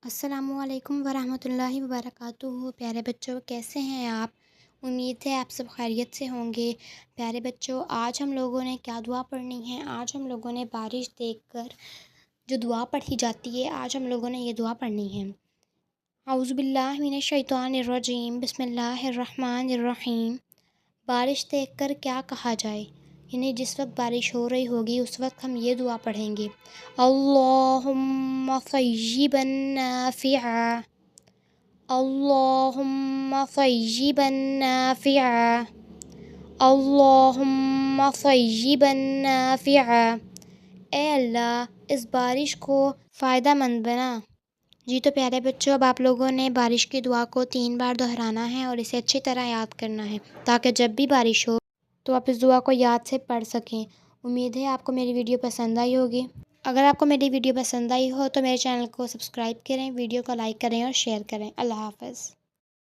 السلام علیکم ورحمۃ اللہ وبرکاتہ۔ پیارے بچوں، کیسے ہیں آپ؟ امید ہے آپ سب خیریت سے ہوں گے۔ پیارے بچوں، آج ہم لوگوں نے کیا دعا پڑھنی ہے؟ آج ہم لوگوں نے بارش دیکھ کر جو دعا پڑھی جاتی ہے، آج ہم لوگوں نے یہ دعا پڑھنی ہے۔ اعوذ باللہ من الشیطان الرجیم، بسم اللہ الرحمن الرحیم۔ بارش دیکھ کر کیا کہا جائے؟ یعنی جس وقت بارش ہو رہی ہوگی اس وقت ہم یہ دعا پڑھیں گے: اللہم طیبا نافعا، اللہم طیبا نافعا، اللہم طیبا نافعا۔ اے اللہ، اس بارش کو فائدہ مند بنا۔ جی تو پیارے بچوں، اب آپ لوگوں نے بارش کی دعا کو 3 بار دہرانا ہے اور اسے اچھی طرح یاد کرنا ہے تاکہ جب بھی بارش ہو تو آپ اس دعا کو یاد سے پڑھ سکیں۔ امید ہے آپ کو میری ویڈیو پسند آئی ہوگی۔ اگر آپ کو میری ویڈیو پسند آئی ہو تو میرے چینل کو سبسکرائب کریں، ویڈیو کو لائک کریں اور شیئر کریں۔ اللہ حافظ۔